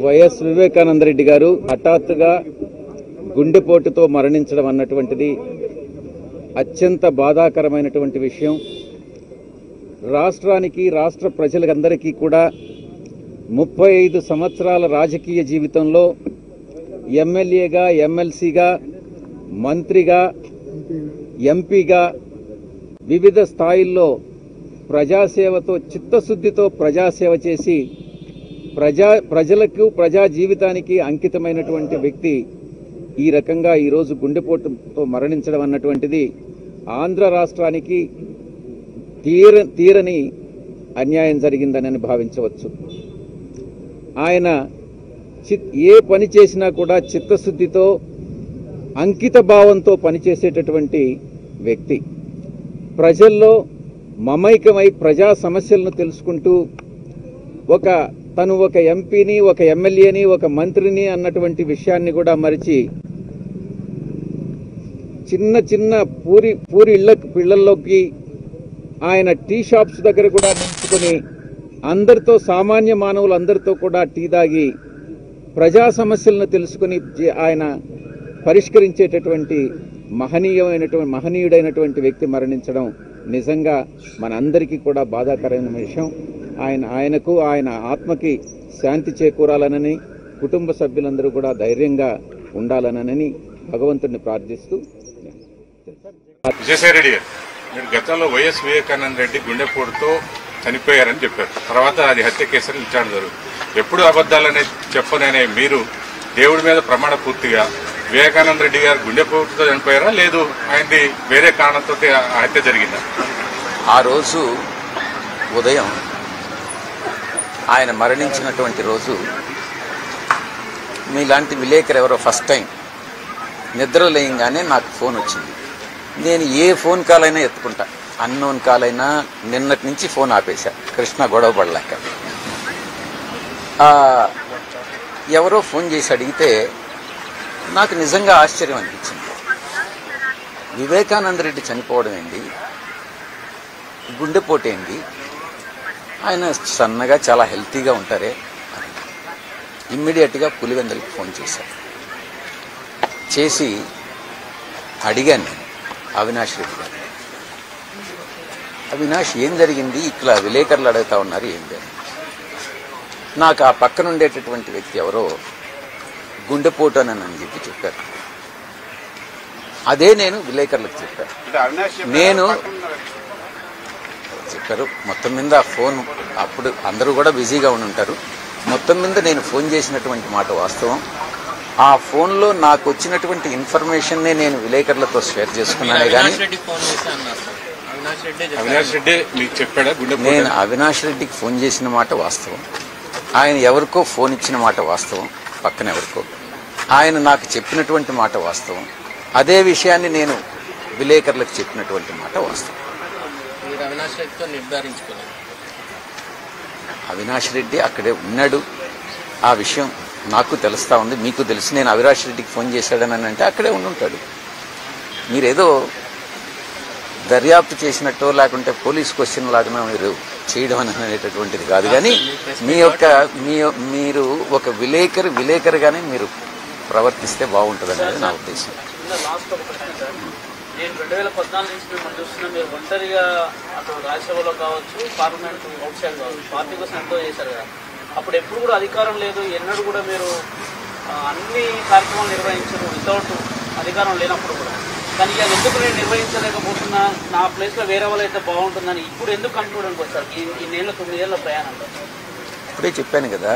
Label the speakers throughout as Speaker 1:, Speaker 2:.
Speaker 1: YS Vivekananda Reddy గారు హఠాత్తుగా గుండెపోటుతో మరణించడం అన్నటువంటిది అత్యంత బాధాకరమైనటువంటి విషయం. రాష్ట్రానికి, రాష్ట్ర ప్రజలందరికీ కూడా 35 సంవత్సరాల రాజకీయ జీవితంలో ఎమ్మెల్యేగా, ఎమ్మెల్సీగా, మంత్రిగా, ఎంపీగా వివిధ స్థాయిల్లో ప్రజాసేవతో, చిత్తశుద్ధితో ప్రజాసేవ చేసి ప్రజలకు, ప్రజా జీవితానికి అంకితమైనటువంటి వ్యక్తి ఈ రకంగా ఈరోజు గుండెపోటుతో మరణించడం అన్నటువంటిది ఆంధ్ర రాష్ట్రానికి తీరని అన్యాయం జరిగిందని భావించవచ్చు. ఆయన ఏ పని చేసినా కూడా చిత్తశుద్ధితో, అంకిత భావంతో పనిచేసేటటువంటి వ్యక్తి. ప్రజల్లో మమైకమై ప్రజా సమస్యలను తెలుసుకుంటూ తను ఒక ఎంపీని, ఒక ఎమ్మెల్యేని, ఒక మంత్రిని అన్నటువంటి విషయాన్ని కూడా మరిచి చిన్న చిన్న పూరి ఇళ్లలోకి ఆయన టీ షాప్స్ దగ్గర కూడా నిలుచుకొని అందరితో, సామాన్య మానవులందరితో కూడా టీ తాగి ప్రజా సమస్యలను తెలుసుకుని ఆయన పరిష్కరించేటటువంటి మహనీయుడైనటువంటి వ్యక్తి మరణించడం నిజంగా మనందరికీ కూడా బాధాకరమైన విషయం. ఆయనకు, ఆయన ఆత్మకి శాంతి చేకూరాలనని, కుటుంబ సభ్యులందరూ కూడా ధైర్యంగా ఉండాలనని భగవంతుడిని ప్రార్థిస్తూ.
Speaker 2: విజయసాయిరెడ్డి గారు, మీరు గతంలో వైఎస్ వివేకానంద రెడ్డి గుండెపోటుతో చనిపోయారని చెప్పారు. తర్వాత అది హత్య కేసుని విచారణ జరుగుతుంది. ఎప్పుడు అబద్దాలనే చెప్పననే మీరు దేవుడి మీద ప్రమాణ పూర్తిగా వివేకానంద రెడ్డి గారు గుండెపోటుతో చనిపోయారా, లేదు ఆయనది వేరే కారణంతో హత్య జరిగిందా?
Speaker 3: ఆ రోజు ఉదయం ఆయన మరణించినటువంటి రోజు మీలాంటి విలేకరు ఎవరో ఫస్ట్ టైం నిద్రలేయంగానే నాకు ఫోన్ వచ్చింది. నేను ఏ ఫోన్ కాల్ అయినా ఎత్తుకుంటా, అన్నోన్ కాల్ అయినా. నిన్నటి నుంచి ఫోన్ ఆపేశా, కృష్ణ గొడవ పడలేక. ఎవరో ఫోన్ చేసి అడిగితే నాకు నిజంగా ఆశ్చర్యం అనిపించింది. వివేకానంద రెడ్డి చనిపోవడం ఏంటి, గుండెపోటు ఏంటి, ఆయన సన్నగా చాలా హెల్తీగా ఉంటారే. ఇమ్మీడియట్గా పులివెందులకు ఫోన్ చేశారు. చేసి అడిగాను నేను అవినాష్ రెడ్డి గారు, అవినాష్ ఏం జరిగింది, ఇట్లా విలేకరులు అడుగుతా ఉన్నారు ఏం జరిగింది. నాకు ఆ పక్కన ఉండేటటువంటి వ్యక్తి ఎవరో గుండెపోటు అని చెప్పి చెప్పారు. అదే నేను విలేకరులకు చెప్పాను. నేను చెప్పారు మొత్తం మీద ఫోన్, అప్పుడు అందరూ కూడా బిజీగా ఉంటారు. మొత్తం మీద నేను ఫోన్ చేసినటువంటి మాట వాస్తవం. ఆ ఫోన్లో నాకు వచ్చినటువంటి ఇన్ఫర్మేషన్నే నేను విలేకరులతో షేర్ చేసుకున్నానే కానీ నేను అవినాష్ రెడ్డికి ఫోన్ చేసిన మాట వాస్తవం. ఆయన ఎవరికో ఫోన్ ఇచ్చిన మాట వాస్తవం, పక్కన ఎవరికో. ఆయన నాకు చెప్పినటువంటి మాట వాస్తవం. అదే విషయాన్ని నేను విలేకరులకు చెప్పినటువంటి మాట వాస్తవం. అవినాష్ రెడ్డి అక్కడే ఉన్నాడు. ఆ విషయం నాకు తెలుస్తా ఉంది, మీకు తెలిసి. నేను అవినాష్ రెడ్డికి ఫోన్ చేశాడని అంటే అక్కడే ఉండుంటాడు. మీరేదో దర్యాప్తు చేసినట్టు, లేకుంటే పోలీస్ క్వశ్చన్ లాగా మీరు చేయడం అనేటటువంటిది కాదు. కానీ మీరు ఒక విలేకరుగానే మీరు ప్రవర్తిస్తే బాగుంటుంది అనేది నా ఉద్దేశం.
Speaker 4: నేను 2014 నుంచి మిమ్మల్ని చూస్తున్నా, మీరు ఒంటరిగా అటు రాజ్యసభలో కావచ్చు, పార్లమెంట్ అవుట్ సైడ్ కావచ్చు, పార్టీ కోసం ఎంతో చేశారు కదా. అప్పుడు ఎప్పుడు కూడా అధికారం లేదు, ఎన్నడూ కూడా మీరు అన్ని కార్యక్రమాలు నిర్వహించారు వితౌట్ అధికారం లేనప్పుడు కూడా. కానీ ఇక ఎందుకు నేను నిర్వహించలేకపోతున్నా, నా ప్లేస్లో వేరే వాళ్ళు అయితే బాగుంటుందని ఇప్పుడు ఎందుకు కనుక్కోవడానికి వచ్చారు ఈ 9 ఏళ్ళ ప్రయాణంలో?
Speaker 3: ఇప్పుడే చెప్పాను కదా,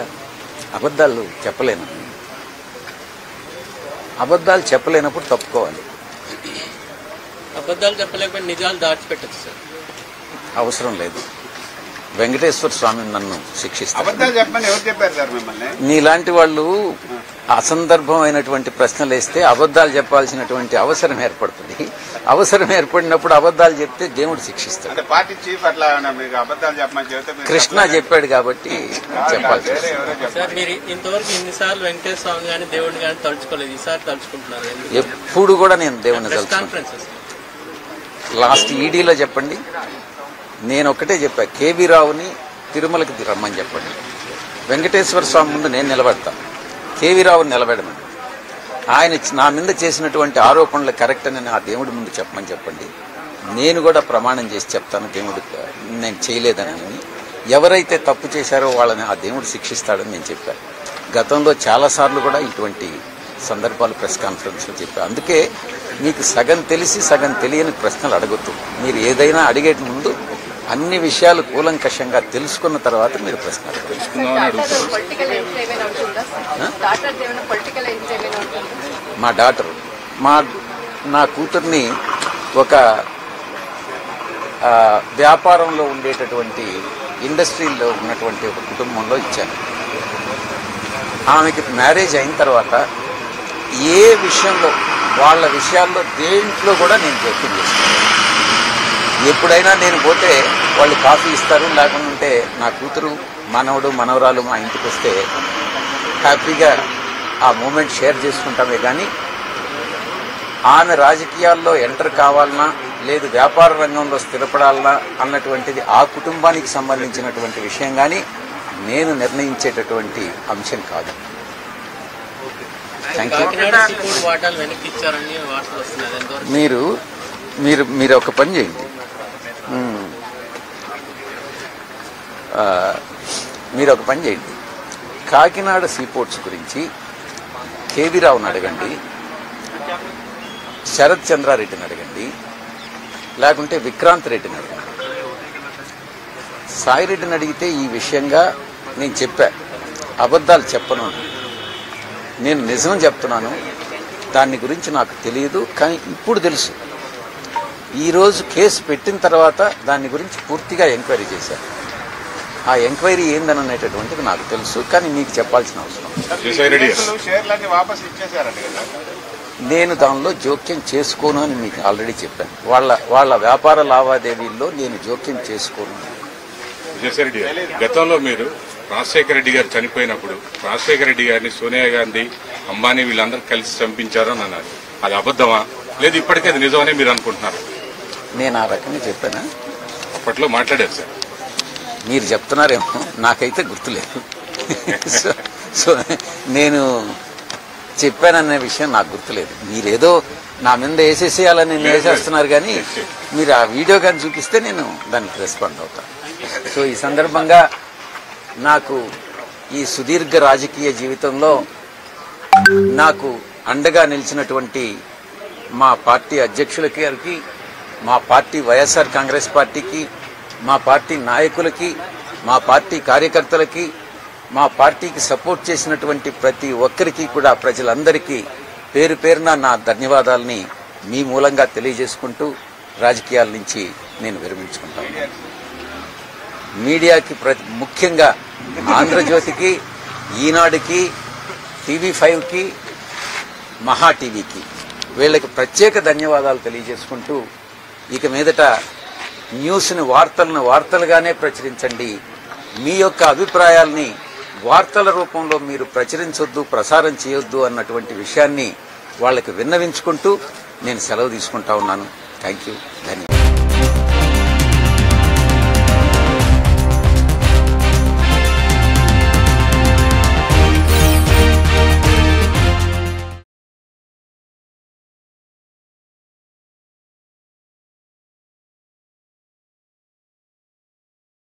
Speaker 3: అబద్ధాలు చెప్పలేను. అబద్ధాలు చెప్పలేనప్పుడు తప్పుకోవాలి.
Speaker 4: అబద్ధాలు చెప్పలేకపోతే నిజాలు దాచిపెట్టచ్చు సార్,
Speaker 3: అవసరం లేదు. వెంకటేశ్వర స్వామి నన్ను శిక్షిస్తారు. నీలాంటి వాళ్ళు అసందర్భమైనటువంటి ప్రశ్నలు వేస్తే అబద్ధాలు చెప్పాల్సినటువంటి అవసరం ఏర్పడుతుంది. అవసరం ఏర్పడినప్పుడు అబద్ధాలు చెప్తే దేవుడు శిక్షిస్తాడు. కృష్ణ చెప్పాడు కాబట్టి చెప్పాల్సి.
Speaker 4: మీరు ఇంతవరకు ఎన్నిసార్లు వెంకటేశ్వర స్వామి కానీ దేవుడిని కానీ తలుచుకోలేదు, ఈసారి తలుచుకుంటున్నారు.
Speaker 3: ఎప్పుడు కూడా నేను దేవుడిని తలుచుకుంటాను. లాస్ట్ ఈడీలో చెప్పండి, నేను ఒక్కటే చెప్పా, కేవీ రావుని తిరుమలకి రమ్మని చెప్పండి. వెంకటేశ్వర స్వామి ముందు నేను నిలబడతా, కేవీ రావుని నిలబెడమని. ఆయన నా మీద చేసినటువంటి ఆరోపణలు కరెక్ట్ అని ఆ దేవుడి ముందు చెప్పమని చెప్పండి. నేను కూడా ప్రమాణం చేసి చెప్తాను దేవుడు నేను చేయలేదని. ఎవరైతే తప్పు చేశారో వాళ్ళని ఆ దేవుడు శిక్షిస్తాడని నేను చెప్పాను. గతంలో చాలాసార్లు కూడా ఇటువంటి సందర్భాలు ప్రెస్ కాన్ఫరెన్స్లో చెప్పాను. అందుకే మీకు సగం తెలిసి సగం తెలియని ప్రశ్నలు అడగొద్దు. మీరు ఏదైనా అడిగే ముందు అన్ని విషయాలు కూలంకషంగా తెలుసుకున్న తర్వాత మీరు ప్రశ్న మా డాటర్ నా కూతుర్ని ఒక వ్యాపారంలో ఉండేటటువంటి ఇండస్ట్రీలో ఉన్నటువంటి ఒక కుటుంబంలో ఇచ్చాను. ఆమెకి మ్యారేజ్ అయిన తర్వాత ఏ విషయంలో వాళ్ళ విషయాల్లో దేంట్లో కూడా నేను జోక్యం చేస్తాను. ఎప్పుడైనా నేను పోతే వాళ్ళు కాఫీ ఇస్తారు, లేకుంటే నా కూతురు మనవడు మనవరాలు మా ఇంటికి వస్తే హ్యాపీగా ఆ మూమెంట్ షేర్ చేసుకుంటామే. కానీ ఆమె రాజకీయాల్లో ఎంటర్ కావాలన్నా లేదు వ్యాపార రంగంలో స్థిరపడాలన్నా అన్నటువంటిది ఆ కుటుంబానికి సంబంధించినటువంటి విషయం, కానీ నేను నిర్ణయించేటటువంటి అంశం కాదు. మీరు మీరు మీరు ఒక పని చేయండి, కాకినాడ సీపోర్ట్స్ గురించి కేవీ రావుని అడగండి, శరత్ చంద్రారెడ్డిని అడగండి, లేకుంటే విక్రాంత్ రెడ్డిని అడగండి. సాయిరెడ్డిని అడిగితే ఈ విషయంగా నేను చెప్పా, అబద్ధాలు చెప్పను, నేను నిజం చెప్తున్నాను. దాని గురించి నాకు తెలియదు, కానీ ఇప్పుడు తెలుసు. ఈరోజు కేసు పెట్టిన తర్వాత దాని గురించి పూర్తిగా ఎంక్వైరీ చేశారు. ఆ ఎంక్వైరీ ఏందనేటటువంటిది నాకు తెలుసు, కానీ మీకు చెప్పాల్సిన అవసరం. నేను దానిలో జోక్యం చేసుకోను అని మీకు ఆల్రెడీ చెప్పాను. వాళ్ళ వ్యాపార లావాదేవీల్లో నేను జోక్యం చేసుకోను.
Speaker 2: విజయసాయిరెడ్డి గారు, గతంలో మీరు రాజశేఖర రెడ్డి గారు చనిపోయినప్పుడు రాజశేఖర రెడ్డి గారిని సోనియా గాంధీ, అంబానీ వీళ్ళందరూ కలిసి చంపించారు అని అన్నారు. అది అబద్ధమా, లేదు ఇప్పటికే అది నిజమని మీరు అనుకుంటున్నారు?
Speaker 3: నేను ఆ రకంగా చెప్పానా?
Speaker 2: అప్పట్లో మాట్లాడారు సార్.
Speaker 3: మీరు చెప్తున్నారేమో, నాకైతే గుర్తులేదు. సో నేను చెప్పాననే విషయం నాకు గుర్తులేదు. మీరేదో నా మీద వేసేసేయాలని నేను వేసేస్తున్నారు, కానీ మీరు ఆ వీడియో కానీ చూపిస్తే నేను దానికి రెస్పాండ్ అవుతాను. సో ఈ సందర్భంగా నాకు ఈ సుదీర్ఘ రాజకీయ జీవితంలో నాకు అండగా నిలిచినటువంటి మా పార్టీ అధ్యక్షులకి, మా పార్టీ వైఎస్ఆర్ కాంగ్రెస్ పార్టీకి, మా పార్టీ నాయకులకి, మా పార్టీ కార్యకర్తలకి, మా పార్టీకి సపోర్ట్ చేసినటువంటి ప్రతి ఒక్కరికి కూడా, ప్రజలందరికీ పేరు పేరున నా ధన్యవాదాలని మీ మూలంగా తెలియజేసుకుంటూ రాజకీయాల నుంచి నేను విరమించుకుంటాను. మీడియాకి ముఖ్యంగా ఆంధ్రజ్యోతికి, ఈనాడుకి, TV5కి, మహా టీవీకి వీళ్ళకి ప్రత్యేక ధన్యవాదాలు తెలియజేసుకుంటూ, ఇక మీదట న్యూస్ని వార్తలుగానే ప్రచురించండి. మీ యొక్క అభిప్రాయాల్ని వార్తల రూపంలో మీరు ప్రచురించొద్దు, ప్రసారం చేయొద్దు అన్నటువంటి విషయాన్ని వాళ్ళకి విన్నవించుకుంటూ నేను సెలవు తీసుకుంటా ఉన్నాను. థ్యాంక్ యూ, ధన్యవాదాలు.